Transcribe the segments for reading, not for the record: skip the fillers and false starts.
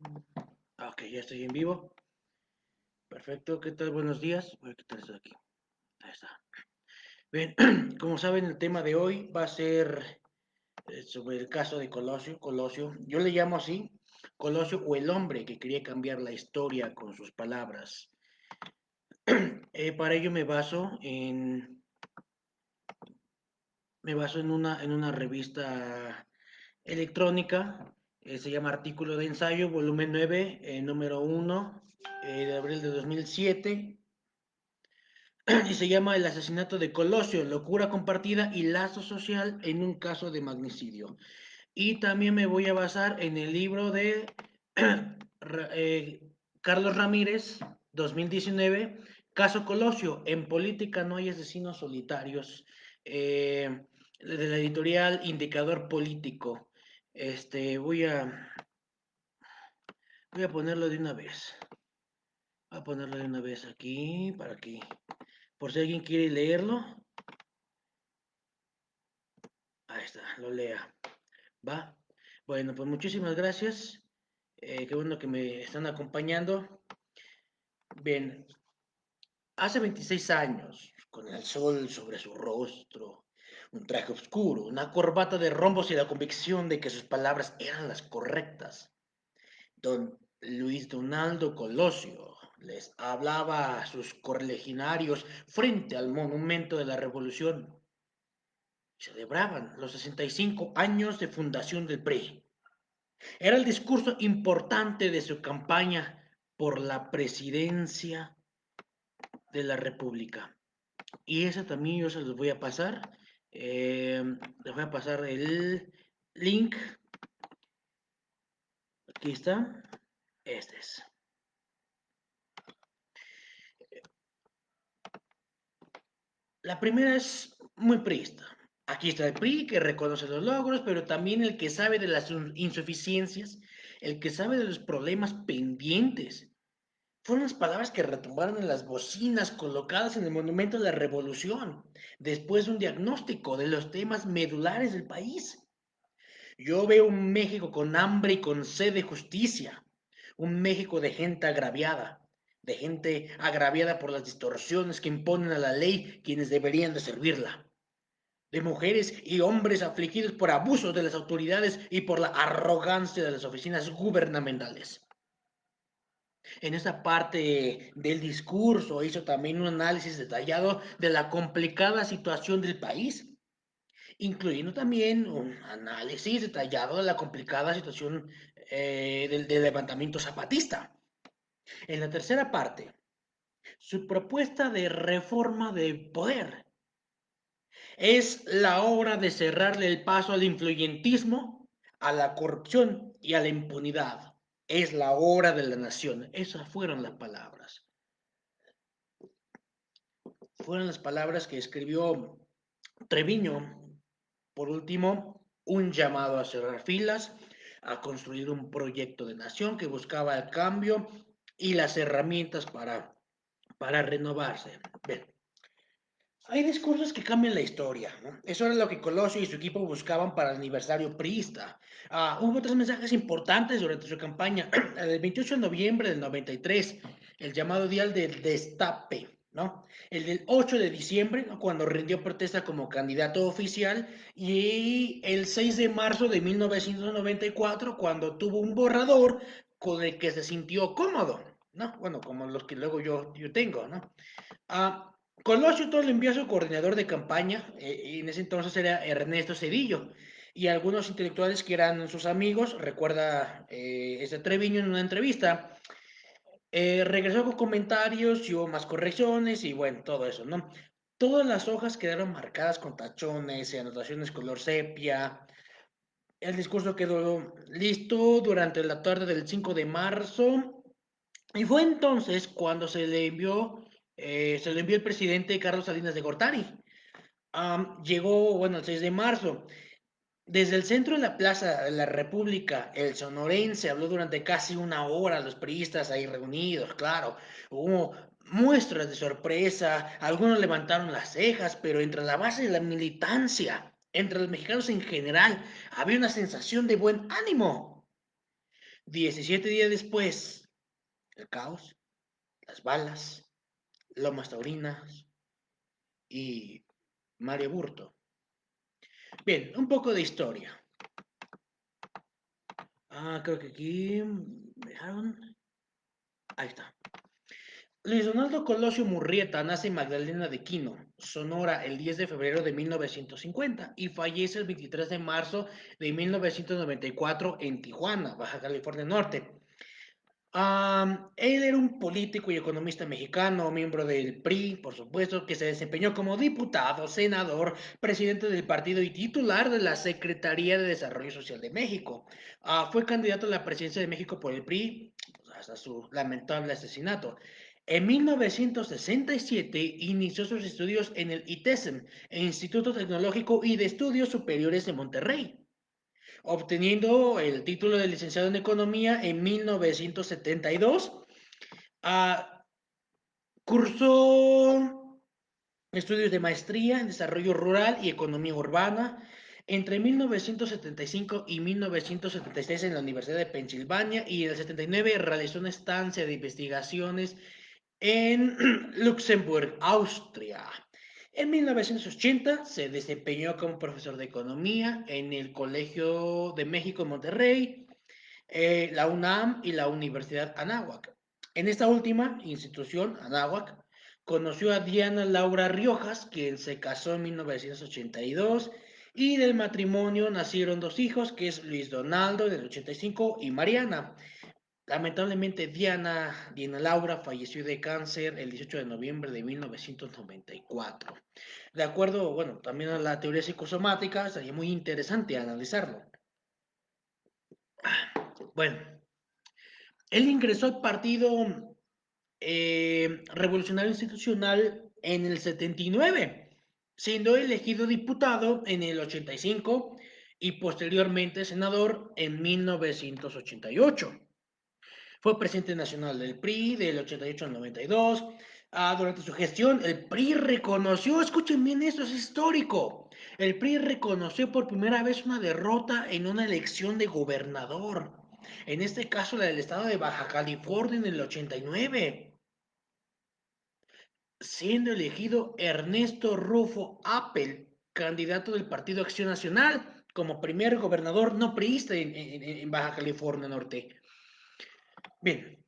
Ok, ya estoy en vivo. Perfecto, ¿qué tal? Buenos días. Voy a quitar esto de aquí. Ahí está. Bien, como saben, el tema de hoy va a ser sobre el caso de Colosio. Colosio, yo le llamo así, Colosio o el hombre que quería cambiar la historia con sus palabras. Para ello me baso en una revista electrónica, se llama Artículo de Ensayo, volumen 9, número 1, de abril de 2007. Y se llama El asesinato de Colosio, locura compartida y lazo social en un caso de magnicidio. Y también me voy a basar en el libro de eh, Carlos Ramírez, 2019, Caso Colosio, en política no hay asesinos solitarios, de la editorial Indicador Político. Voy a ponerlo de una vez. Voy a ponerlo de una vez aquí, para que, por si alguien quiere leerlo, ahí está, lo lea. ¿Va? Bueno, pues muchísimas gracias. Qué bueno que me están acompañando. Bien, hace 26 años, con el sol sobre su rostro, un traje oscuro, una corbata de rombos y la convicción de que sus palabras eran las correctas, don Luis Donaldo Colosio les hablaba a sus correligionarios frente al monumento de la Revolución. Celebraban los 65 años de fundación del PRI. Era el discurso importante de su campaña por la presidencia de la República. Y eso también yo se los voy a pasar. Les voy a pasar el link. Aquí está. Este es. La primera es muy priista. Aquí está el PRI que reconoce los logros, pero también el que sabe de las insuficiencias, el que sabe de los problemas pendientes. Fueron las palabras que retumbaron en las bocinas colocadas en el Monumento de la Revolución, después de un diagnóstico de los temas medulares del país. Yo veo un México con hambre y con sed de justicia, un México de gente agraviada por las distorsiones que imponen a la ley quienes deberían de servirla, de mujeres y hombres afligidos por abusos de las autoridades y por la arrogancia de las oficinas gubernamentales. En esa parte del discurso hizo también un análisis detallado de la complicada situación del país, incluyendo también un análisis detallado de la complicada situación del levantamiento zapatista. En la tercera parte, su propuesta de reforma del poder es la obra de cerrarle el paso al influyentismo, a la corrupción y a la impunidad. Es la hora de la nación. Esas fueron las palabras. Fueron las palabras que escribió Treviño. Por último, un llamado a cerrar filas, a construir un proyecto de nación que buscaba el cambio y las herramientas para renovarse. Bien, hay discursos que cambian la historia, ¿no? Eso era lo que Colosio y su equipo buscaban para el aniversario priista. Hubo tres mensajes importantes durante su campaña. El 28 de noviembre del 93, el llamado Día del Destape, ¿no? El del 8 de diciembre, ¿no? Cuando rindió protesta como candidato oficial, y el 6 de marzo de 1994, cuando tuvo un borrador con el que se sintió cómodo, ¿no? Bueno, como los que luego yo tengo, ¿no? Ah, Colosio todo lo envió a su coordinador de campaña, y en ese entonces era Ernesto Cedillo, y algunos intelectuales que eran sus amigos, recuerda ese Treviño en una entrevista, regresó con comentarios y hubo más correcciones y bueno, todo eso, ¿no? Todas las hojas quedaron marcadas con tachones y anotaciones color sepia. El discurso quedó listo durante la tarde del 5 de marzo y fue entonces cuando se le envió el presidente Carlos Salinas de Gortari. Llegó, bueno, el 6 de marzo. Desde el centro de la Plaza de la República, el sonorense habló durante casi una hora, los priistas ahí reunidos, claro. Hubo muestras de sorpresa, algunos levantaron las cejas, pero entre la base de la militancia, entre los mexicanos en general, había una sensación de buen ánimo. 17 días después, el caos, las balas, Lomas Taurinas y Mario Burto. Bien, un poco de historia. Creo que aquí me dejaron. Ahí está. Luis Donaldo Colosio Murrieta nace en Magdalena de Quino, Sonora, el 10 de febrero de 1950 y fallece el 23 de marzo de 1994 en Tijuana, Baja California Norte. Él era un político y economista mexicano, miembro del PRI, por supuesto, que se desempeñó como diputado, senador, presidente del partido y titular de la Secretaría de Desarrollo Social de México. Fue candidato a la presidencia de México por el PRI hasta su lamentable asesinato. En 1967 inició sus estudios en el ITESM, el Instituto Tecnológico y de Estudios Superiores de Monterrey, obteniendo el título de licenciado en Economía en 1972. Ah, Cursó estudios de maestría en Desarrollo Rural y Economía Urbana entre 1975 y 1976 en la Universidad de Pensilvania y en el 79 realizó una estancia de investigaciones en Luxemburgo, Austria. En 1980 se desempeñó como profesor de economía en el Colegio de México en Monterrey, la UNAM y la Universidad Anáhuac. En esta última institución, Anáhuac, conoció a Diana Laura Riojas, quien se casó en 1982 y del matrimonio nacieron dos hijos, que es Luis Donaldo del 85 y Mariana. Lamentablemente Diana Laura falleció de cáncer el 18 de noviembre de 1994. De acuerdo, bueno, también a la teoría psicosomática, sería muy interesante analizarlo. Bueno, él ingresó al Partido Revolucionario Institucional en el 79, siendo elegido diputado en el 85 y posteriormente senador en 1988. Fue presidente nacional del PRI del 88 al 92. Durante su gestión, el PRI reconoció, escuchen bien esto, es histórico. El PRI reconoció por primera vez una derrota en una elección de gobernador. En este caso, la del estado de Baja California en el 89, siendo elegido Ernesto Rufo Appel, candidato del Partido Acción Nacional, como primer gobernador no priista en Baja California Norte. Bien,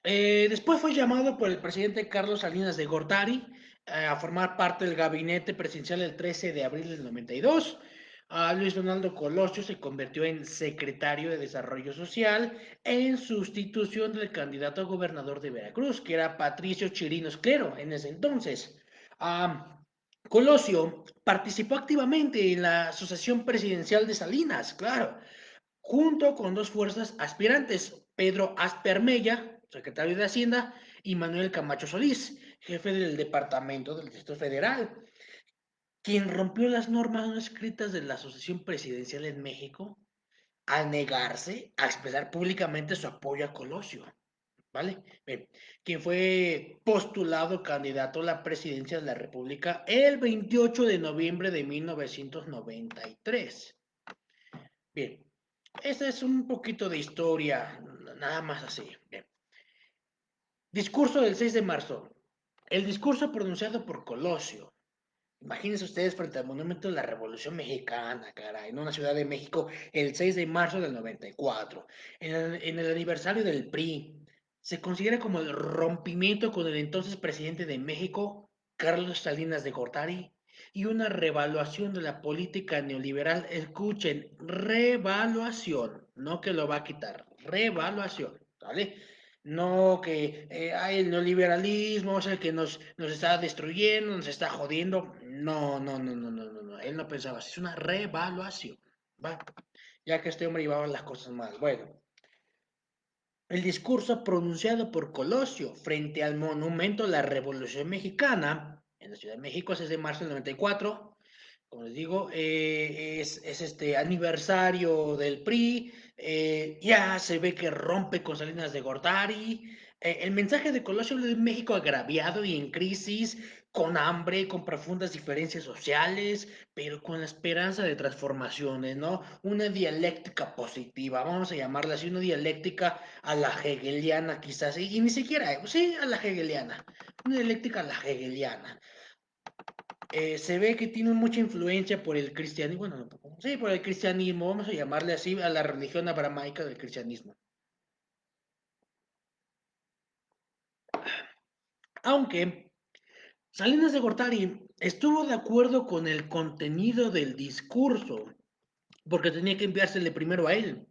después fue llamado por el presidente Carlos Salinas de Gortari a formar parte del gabinete presidencial el 13 de abril del 92. Luis Donaldo Colosio se convirtió en secretario de Desarrollo Social en sustitución del candidato a gobernador de Veracruz, que era Patricio Chirinos Clero en ese entonces. Colosio participó activamente en la asociación presidencial de Salinas, claro, junto con dos fuerzas aspirantes, Pedro Aspermella, secretario de Hacienda, y Manuel Camacho Solís, jefe del Departamento del Distrito Federal, quien rompió las normas no escritas de la Asociación Presidencial en México al negarse a expresar públicamente su apoyo a Colosio. ¿Vale? Bien, quien fue postulado candidato a la presidencia de la República el 28 de noviembre de 1993. Bien, esta es un poquito de historia, nada más así. Bien. Discurso del 6 de marzo. El discurso pronunciado por Colosio. Imagínense ustedes frente al Monumento de la Revolución Mexicana, caray, en una Ciudad de México, el 6 de marzo del 94, en el aniversario del PRI. Se considera como el rompimiento con el entonces presidente de México, Carlos Salinas de Gortari, y una revaluación de la política neoliberal. Escuchen, revaluación, no que lo va a quitar, revaluación, ¿vale? No que el neoliberalismo es el que nos está destruyendo, nos está jodiendo. No, no, no, no, no, no, no. Él no pensaba así. Es una revaluación. ¿Va? Ya que este hombre llevaba las cosas mal. Bueno, el discurso pronunciado por Colosio frente al monumento a la Revolución Mexicana en la Ciudad de México, 6 de marzo del 94, como les digo, es este aniversario del PRI, Ya se ve que rompe con Salinas de Gortari. El mensaje de Colosio habla de un México agraviado y en crisis, con hambre, con profundas diferencias sociales, pero con la esperanza de transformaciones, ¿no? Una dialéctica positiva, vamos a llamarla así, una dialéctica a la hegeliana quizás, y ni siquiera, sí, a la hegeliana, una dialéctica a la hegeliana. Se ve que tiene mucha influencia por el cristianismo, bueno, no, sí, por el cristianismo, vamos a llamarle así a la religión abramáica del cristianismo. Aunque Salinas de Gortari estuvo de acuerdo con el contenido del discurso, porque tenía que enviársele primero a él.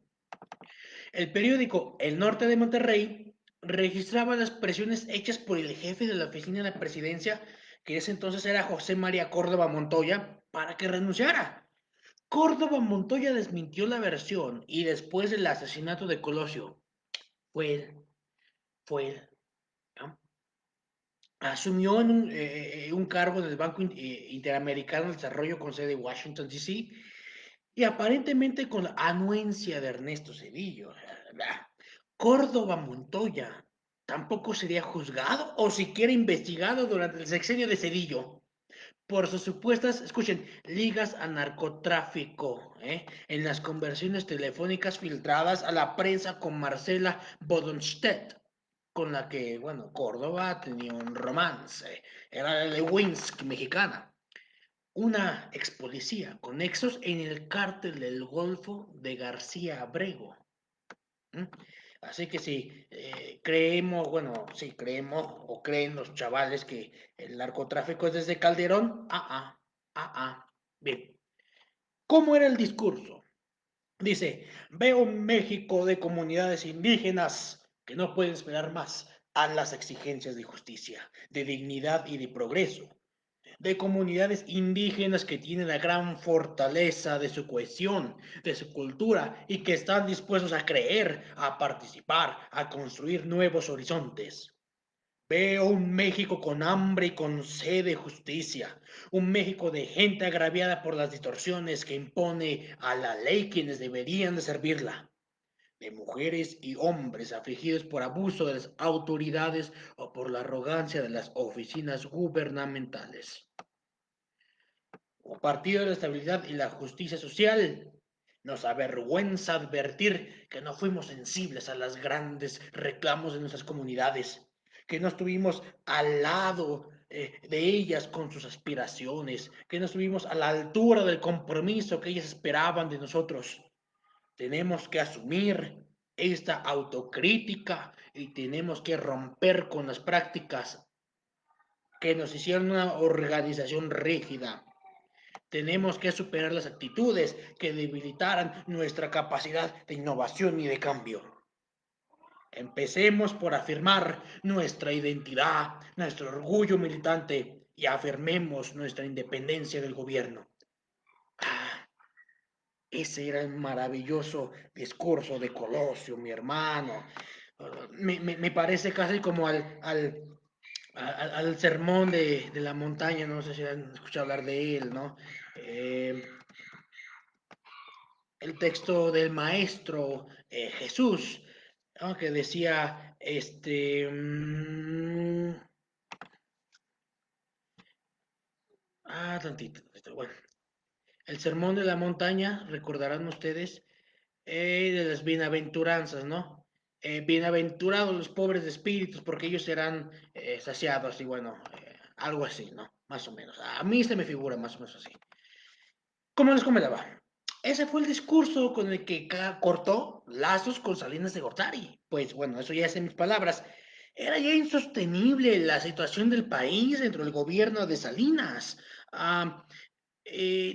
El periódico El Norte de Monterrey registraba las presiones hechas por el jefe de la oficina de la presidencia, que ese entonces era José María Córdoba Montoya, para que renunciara. Córdoba Montoya desmintió la versión y después del asesinato de Colosio, fue él, fue él, ¿no? Asumió en un cargo en el Banco Interamericano de Desarrollo con sede en Washington, D.C., y aparentemente con la anuencia de Ernesto Zedillo. Córdoba Montoya tampoco sería juzgado o siquiera investigado durante el sexenio de Zedillo por sus supuestas, escuchen, ligas a narcotráfico, en las conversiones telefónicas filtradas a la prensa con Marcela Bodenstedt, con la que, bueno, Córdoba tenía un romance, era la Lewinsky mexicana, una ex policía con nexos en el cártel del Golfo de García Abrego. ¿Mm? Así que si creemos, bueno, si creemos o creen los chavales que el narcotráfico es desde Calderón, bien. ¿Cómo era el discurso? Dice, veo un México de comunidades indígenas que no pueden esperar más a las exigencias de justicia, de dignidad y de progreso, de comunidades indígenas que tienen la gran fortaleza de su cohesión, de su cultura y que están dispuestos a creer, a participar, a construir nuevos horizontes. Veo un México con hambre y con sed de justicia, un México de gente agraviada por las distorsiones que impone a la ley quienes deberían de servirla, de mujeres y hombres afligidos por abuso de las autoridades o por la arrogancia de las oficinas gubernamentales. Como partido de la estabilidad y la justicia social, nos avergüenza advertir que no fuimos sensibles a los grandes reclamos de nuestras comunidades, que no estuvimos al lado de ellas con sus aspiraciones, que no estuvimos a la altura del compromiso que ellas esperaban de nosotros. Tenemos que asumir esta autocrítica y tenemos que romper con las prácticas que nos hicieron una organización rígida. Tenemos que superar las actitudes que debilitaran nuestra capacidad de innovación y de cambio. Empecemos por afirmar nuestra identidad, nuestro orgullo militante y afirmemos nuestra independencia del gobierno. Ah, ese era el maravilloso discurso de Colosio, mi hermano. Me parece casi como al sermón de la montaña, no sé si han escuchado hablar de él, ¿no? El texto del maestro Jesús, ¿no? Que decía, tantito, bueno, el sermón de la montaña, recordarán ustedes, de las bienaventuranzas, ¿no? Bienaventurados los pobres de espíritus, porque ellos serán saciados, y bueno, algo así, ¿no? Más o menos. A mí se me figura más o menos así. Como les comentaba, ese fue el discurso con el que cortó lazos con Salinas de Gortari. Pues bueno, eso ya es en mis palabras. Era ya insostenible la situación del país dentro del gobierno de Salinas. Ah,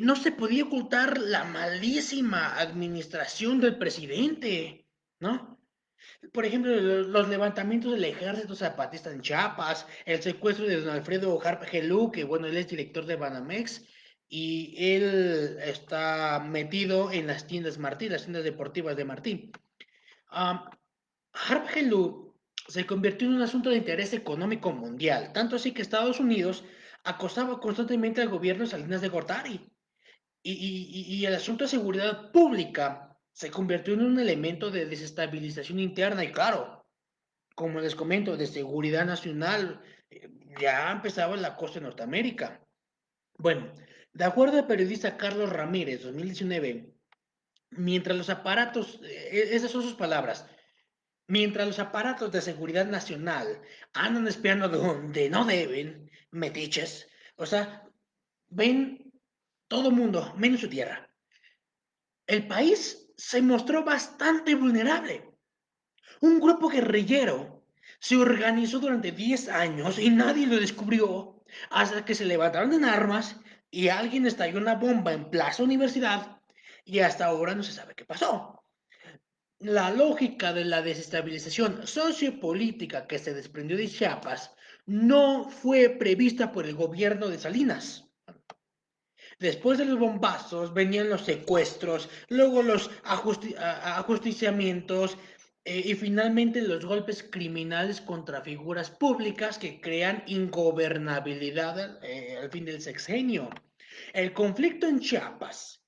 no se podía ocultar la malísima administración del presidente, ¿no? Por ejemplo, los levantamientos del ejército zapatista en Chiapas, el secuestro de don Alfredo Harp Helú, que bueno, él es director de Banamex, y él está metido en las tiendas Martín, las tiendas deportivas de Martín. Um, Harp Helú se convirtió en un asunto de interés económico mundial, tanto así que Estados Unidos acosaba constantemente al gobierno de Salinas de Gortari. Y el asunto de seguridad pública se convirtió en un elemento de desestabilización interna y claro, como les comento, de seguridad nacional, ya empezaba en la costa de Norteamérica. Bueno, de acuerdo al periodista Carlos Ramírez, 2019, mientras los aparatos, esas son sus palabras, mientras los aparatos de seguridad nacional andan espiando donde no deben, metiches, o sea, ven todo mundo, menos su tierra. El país se mostró bastante vulnerable. Un grupo guerrillero se organizó durante 10 años y nadie lo descubrió hasta que se levantaron en armas y alguien estalló una bomba en Plaza Universidad y hasta ahora no se sabe qué pasó. La lógica de la desestabilización sociopolítica que se desprendió de Chiapas no fue prevista por el gobierno de Salinas. Después de los bombazos venían los secuestros, luego los ajusticiamientos y finalmente los golpes criminales contra figuras públicas que crean ingobernabilidad al fin del sexenio. El conflicto en Chiapas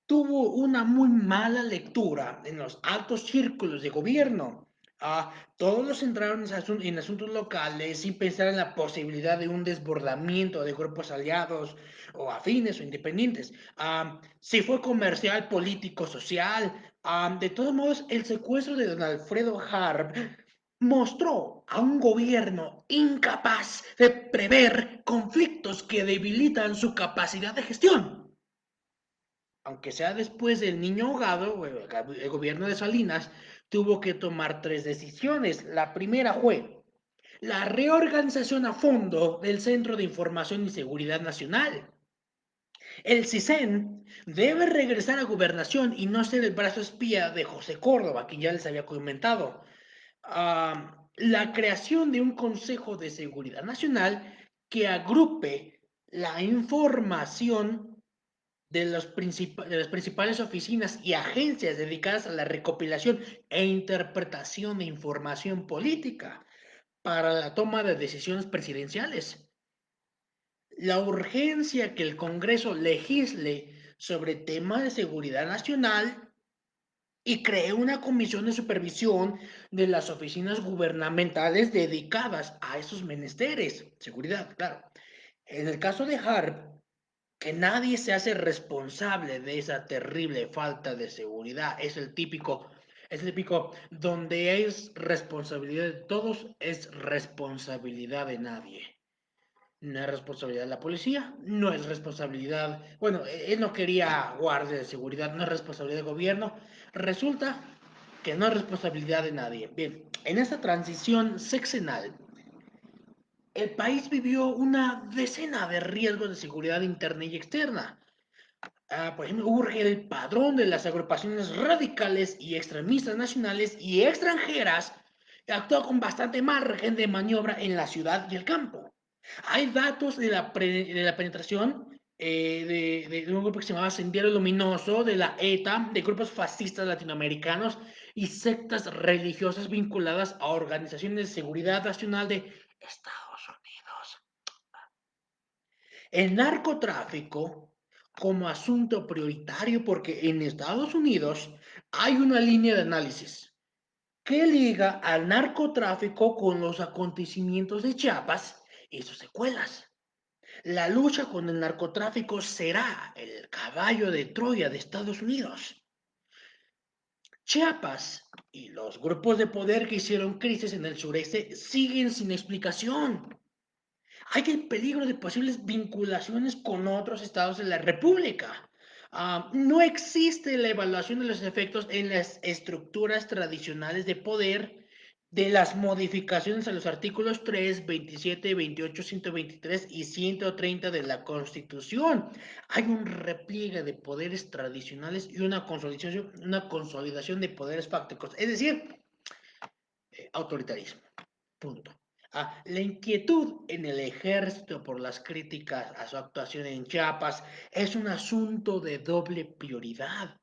tuvo una muy mala lectura en los altos círculos de gobierno. Todos los entraron en asuntos locales sin pensar en la posibilidad de un desbordamiento de grupos aliados o afines o independientes. Si fue comercial, político, social. De todos modos, el secuestro de don Alfredo Harb mostró a un gobierno incapaz de prever conflictos que debilitan su capacidad de gestión. Aunque sea después del niño ahogado, el gobierno de Salinas tuvo que tomar tres decisiones. La primera fue la reorganización a fondo del Centro de Información y Seguridad Nacional. El CISEN debe regresar a gobernación y no ser el brazo espía de José Córdoba, que ya les había comentado. La creación de un Consejo de Seguridad Nacional que agrupe la información de las principales oficinas y agencias dedicadas a la recopilación e interpretación de información política para la toma de decisiones presidenciales. La urgencia que el Congreso legisle sobre temas de seguridad nacional y cree una comisión de supervisión de las oficinas gubernamentales dedicadas a esos menesteres. Seguridad, claro. En el caso de Harp, que nadie se hace responsable de esa terrible falta de seguridad. Es el típico, donde es responsabilidad de todos, es responsabilidad de nadie. No es responsabilidad de la policía, no es responsabilidad, bueno, él no quería guardia de seguridad, no es responsabilidad del gobierno. Resulta que no es responsabilidad de nadie. Bien, en esta transición sexenal, el país vivió una decena de riesgos de seguridad interna y externa. Por ejemplo, urge el padrón de las agrupaciones radicales y extremistas nacionales y extranjeras que actúa con bastante margen de maniobra en la ciudad y el campo. Hay datos de la penetración de un grupo que se llamaba Sendero Luminoso, de la ETA, de grupos fascistas latinoamericanos y sectas religiosas vinculadas a organizaciones de seguridad nacional de Estados Unidos. El narcotráfico como asunto prioritario porque en Estados Unidos hay una línea de análisis que liga al narcotráfico con los acontecimientos de Chiapas y sus secuelas. La lucha con el narcotráfico será el caballo de Troya de Estados Unidos. Chiapas y los grupos de poder que hicieron crisis en el sureste siguen sin explicación. Hay el peligro de posibles vinculaciones con otros estados de la República. No existe la evaluación de los efectos en las estructuras tradicionales de poder de las modificaciones a los artículos 3, 27, 28, 123 y 130 de la Constitución. Hay un repliegue de poderes tradicionales y una consolidación de poderes fácticos, es decir, autoritarismo. Punto. La inquietud en el ejército por las críticas a su actuación en Chiapas es un asunto de doble prioridad.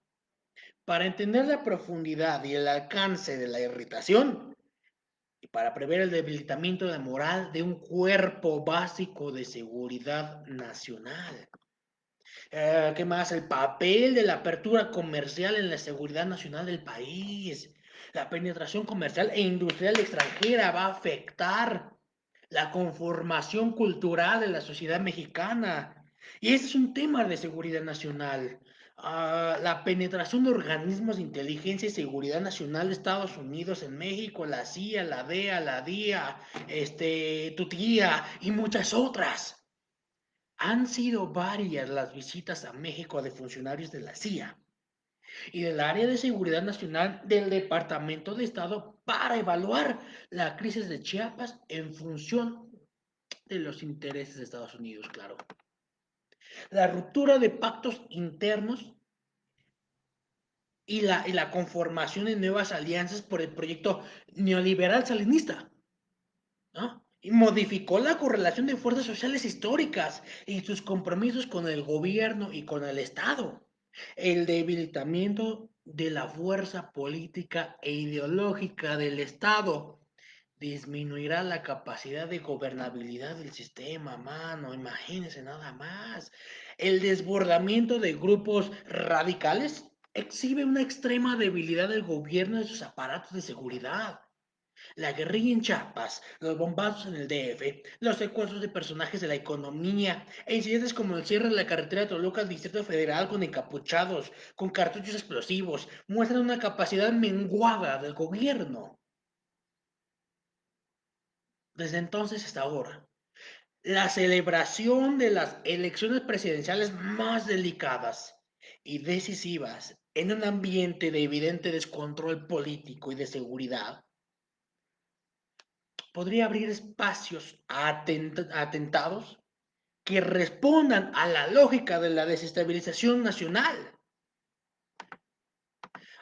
Para entender la profundidad y el alcance de la irritación y para prever el debilitamiento de la moral de un cuerpo básico de seguridad nacional. ¿Qué más? El papel de la apertura comercial en la seguridad nacional del país. La penetración comercial e industrial extranjera va a afectar la conformación cultural de la sociedad mexicana. Y ese es un tema de seguridad nacional. La penetración de organismos de inteligencia y seguridad nacional de Estados Unidos en México, la CIA, la DEA, la DIA, tu tía y muchas otras. Han sido varias las visitas a México de funcionarios de la CIA y del Área de Seguridad Nacional del Departamento de Estado para evaluar la crisis de Chiapas en función de los intereses de Estados Unidos, claro. La ruptura de pactos internos y la conformación de nuevas alianzas por el proyecto neoliberal salinista, ¿no? Y modificó la correlación de fuerzas sociales históricas y sus compromisos con el gobierno y con el Estado. El debilitamiento de la fuerza política e ideológica del Estado disminuirá la capacidad de gobernabilidad del sistema, mano. Imagínense nada más. El desbordamiento de grupos radicales exhibe una extrema debilidad del gobierno y de sus aparatos de seguridad. La guerrilla en Chiapas, los bombazos en el DF, los secuestros de personajes de la economía e incidentes como el cierre de la carretera de Toluca al Distrito Federal con encapuchados, con cartuchos explosivos, muestran una capacidad menguada del gobierno. Desde entonces hasta ahora, la celebración de las elecciones presidenciales más delicadas y decisivas en un ambiente de evidente descontrol político y de seguridad podría abrir espacios a atentados que respondan a la lógica de la desestabilización nacional,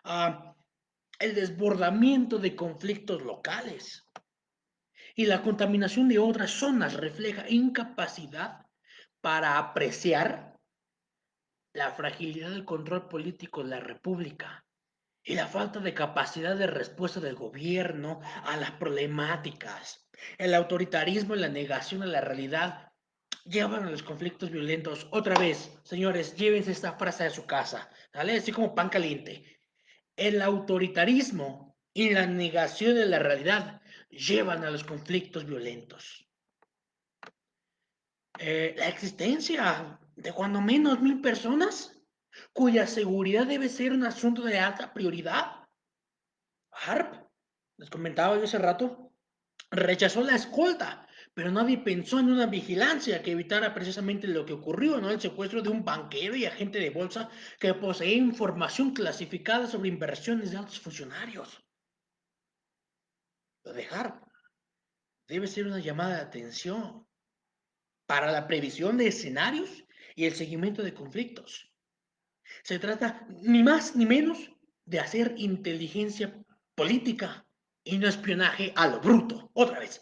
a el desbordamiento de conflictos locales y la contaminación de otras zonas refleja incapacidad para apreciar la fragilidad del control político de la República y la falta de capacidad de respuesta del gobierno a las problemáticas. El autoritarismo y la negación a la realidad llevan a los conflictos violentos. Otra vez, señores, llévense esta frase a su casa, ¿vale? Así como pan caliente. El autoritarismo y la negación de la realidad llevan a los conflictos violentos. La existencia de cuando menos 1,000 personas cuya seguridad debe ser un asunto de alta prioridad. HARP, les comentaba yo hace rato, rechazó la escolta, pero nadie pensó en una vigilancia que evitara precisamente lo que ocurrió, ¿no? El secuestro de un banquero y agente de bolsa que poseía información clasificada sobre inversiones de altos funcionarios. Lo de HARP debe ser una llamada de atención para la previsión de escenarios y el seguimiento de conflictos. Se trata ni más ni menos de hacer inteligencia política y no espionaje a lo bruto. Otra vez.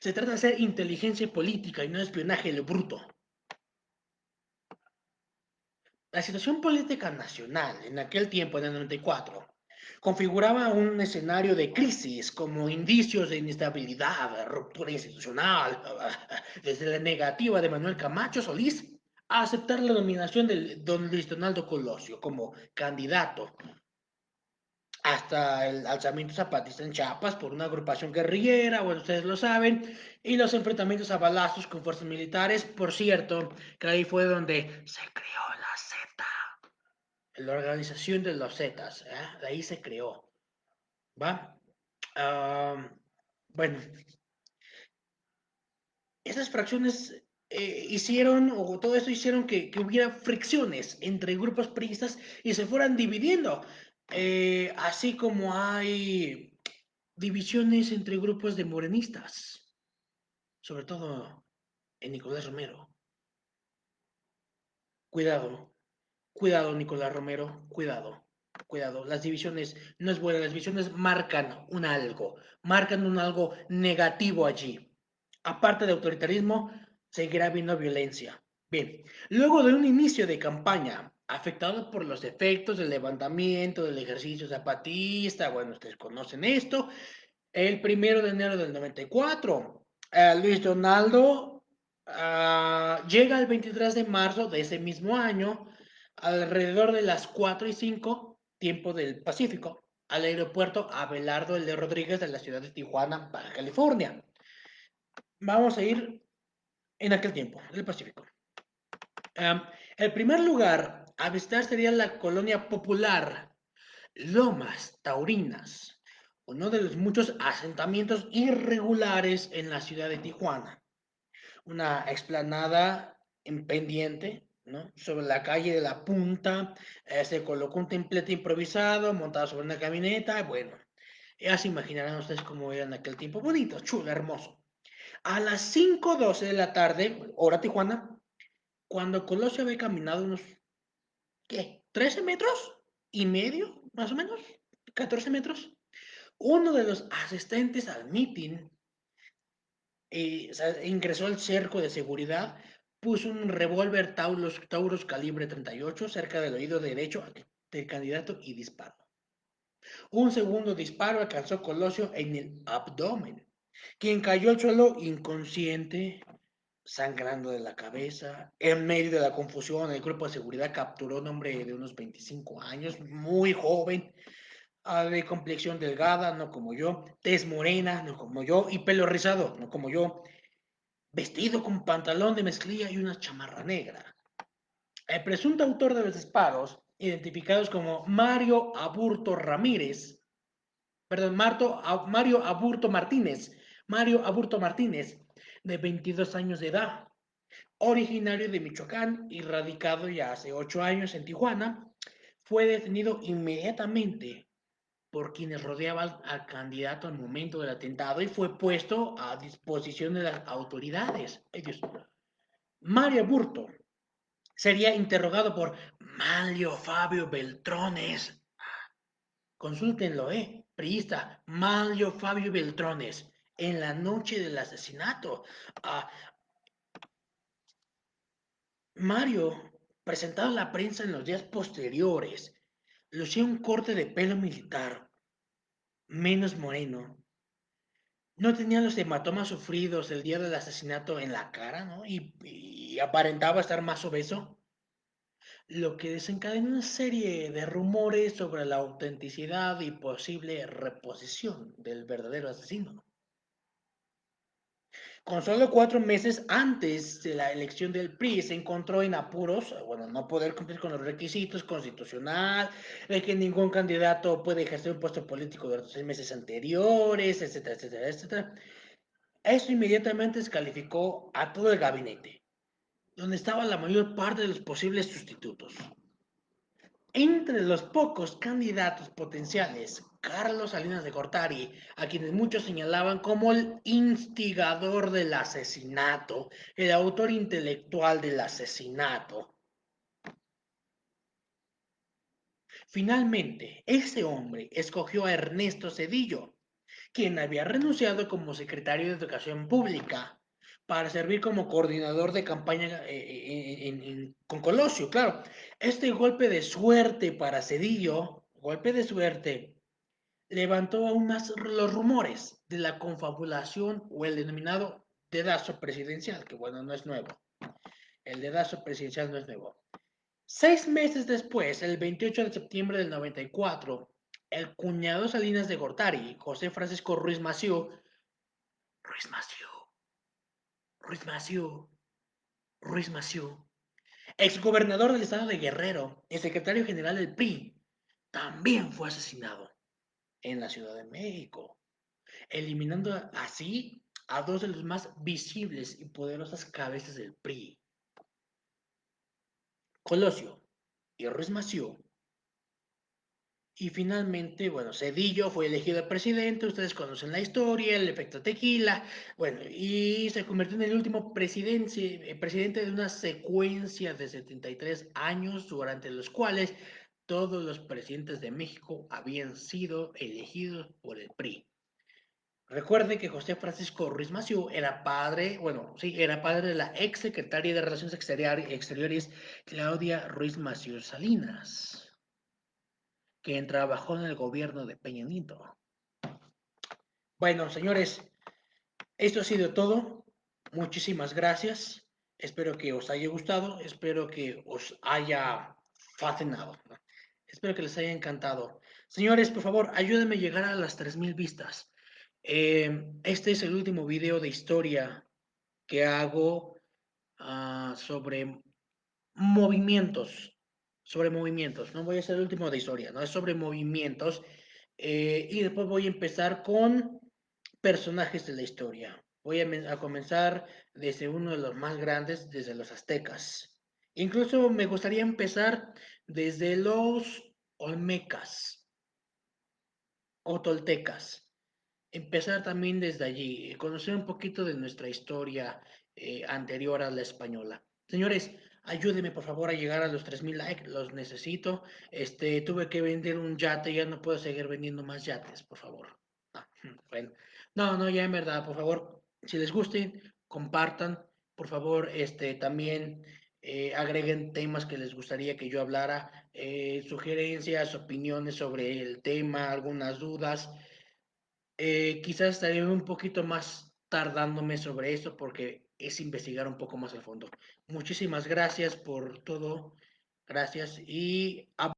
Se trata de hacer inteligencia política y no espionaje a lo bruto. La situación política nacional en aquel tiempo, en el 94, configuraba un escenario de crisis como indicios de inestabilidad, ruptura institucional, desde la negativa de Manuel Camacho Solís a aceptar la nominación de don Luis Donaldo Colosio como candidato hasta el alzamiento zapatista en Chiapas por una agrupación guerrillera, bueno, ustedes lo saben, y los enfrentamientos a balazos con fuerzas militares. Por cierto, que ahí fue donde se creó la Z, la organización de los Zetas, de ahí se creó, ¿va? Ah, bueno, esas fracciones hicieron, o todo esto hicieron que hubiera fricciones entre grupos priistas y se fueran dividiendo, así como hay divisiones entre grupos de morenistas, sobre todo en Nicolás Romero. Cuidado, cuidado, Nicolás Romero, cuidado, cuidado. Las divisiones no es buena, las divisiones marcan un algo negativo allí. Aparte de autoritarismo, seguirá habiendo violencia. Bien, luego de un inicio de campaña afectado por los efectos del levantamiento del ejercicio zapatista, bueno, ustedes conocen esto, el 1 de enero del 94, Luis Donaldo Llega el 23 de marzo de ese mismo año, alrededor de las 4:05, tiempo del Pacífico, al aeropuerto Abelardo L. Rodríguez de la ciudad de Tijuana, Baja California. Vamos a ir en aquel tiempo, del Pacífico. El primer lugar a visitar sería la colonia popular Lomas Taurinas, uno de los muchos asentamientos irregulares en la ciudad de Tijuana. Una explanada en pendiente, ¿no? Sobre la calle de la Punta, se colocó un templete improvisado montado sobre una camioneta. Bueno, ya se imaginarán ustedes cómo era en aquel tiempo. Bonito, chulo, hermoso. A las 5:12 de la tarde, hora Tijuana, cuando Colosio había caminado unos, ¿qué? ¿13 metros y medio, más o menos? ¿14 metros? Uno de los asistentes al meeting o sea, ingresó al cerco de seguridad, puso un revólver Taurus calibre 38 cerca del oído derecho del candidato y disparó. Un segundo disparo alcanzó Colosio en el abdomen, quien cayó al suelo inconsciente, sangrando de la cabeza. En medio de la confusión, el grupo de seguridad capturó a un hombre de unos 25 años, muy joven, de complexión delgada, no como yo, tez morena, no como yo, y pelo rizado, no como yo, vestido con pantalón de mezclilla y una chamarra negra. El presunto autor de los disparos, identificados como Mario Aburto Ramírez, perdón, Mario Aburto Martínez, de 22 años de edad, originario de Michoacán y radicado ya hace 8 años en Tijuana, fue detenido inmediatamente por quienes rodeaban al candidato al momento del atentado y fue puesto a disposición de las autoridades. Ellos, Mario Burto sería interrogado por Manlio Fabio Beltrones. Consúltenlo, priista, Manlio Fabio Beltrones, en la noche del asesinato. Ah, Mario, presentado a la prensa en los días posteriores, lucía un corte de pelo militar, menos moreno. No tenía los hematomas sufridos el día del asesinato en la cara, ¿no? Y aparentaba estar más obeso, lo que desencadenó una serie de rumores sobre la autenticidad y posible reposición del verdadero asesino. Con solo 4 meses antes de la elección del PRI, se encontró en apuros, bueno, no poder cumplir con los requisitos constitucional, de que ningún candidato puede ejercer un puesto político durante los 6 meses anteriores, etcétera, etcétera, etcétera. Eso inmediatamente descalificó a todo el gabinete, donde estaba la mayor parte de los posibles sustitutos. Entre los pocos candidatos potenciales, Carlos Salinas de Gortari, a quienes muchos señalaban como el instigador del asesinato, el autor intelectual del asesinato. Finalmente, ese hombre escogió a Ernesto Zedillo, quien había renunciado como secretario de Educación Pública para servir como coordinador de campaña con Colosio. Claro, este golpe de suerte para Cedillo, golpe de suerte, levantó aún más los rumores de la confabulación o el denominado dedazo presidencial, que bueno, no es nuevo. El dedazo presidencial no es nuevo. 6 meses después, el 28 de septiembre del 94, el cuñado Salinas de Gortari, José Francisco Ruiz Massieu, Ruiz Massieu, Ruiz Massieu, Ruiz Massieu, exgobernador del estado de Guerrero y secretario general del PRI, también fue asesinado en la Ciudad de México, eliminando así a dos de los más visibles y poderosas cabezas del PRI. Colosio y Ruiz Massieu. Y finalmente, bueno, Cedillo fue elegido presidente, ustedes conocen la historia, el efecto tequila, bueno, y se convirtió en el último presidente de una secuencia de 73 años, durante los cuales todos los presidentes de México habían sido elegidos por el PRI. Recuerde que José Francisco Ruiz Massieu era padre, bueno, sí, era padre de la ex secretaria de Relaciones Exteriores, Claudia Ruiz Massieu Salinas, quien trabajó en el gobierno de Peña Nieto. Bueno, señores, esto ha sido todo. Muchísimas gracias. Espero que os haya gustado, espero que os haya fascinado, ¿no? Espero que les haya encantado. Señores, por favor, ayúdenme a llegar a las 3000 vistas. Este es el último video de historia que hago sobre movimientos, no voy a ser el último de historia, no es sobre movimientos, y después voy a empezar con personajes de la historia. Voy a comenzar desde uno de los más grandes, desde los aztecas. Incluso me gustaría empezar desde los olmecas o toltecas. Empezar también desde allí, conocer un poquito de nuestra historia anterior a la española. Señores, ayúdenme por favor a llegar a los 3000 likes, los necesito. Tuve que vender un yate, ya no puedo seguir vendiendo más yates, por favor. Ah, bueno, no, ya en verdad, por favor, si les guste, compartan, por favor, también agreguen temas que les gustaría que yo hablara, sugerencias, opiniones sobre el tema, algunas dudas. Quizás estaré un poquito más tardándome sobre eso porque es investigar un poco más al fondo. Muchísimas gracias por todo. Gracias y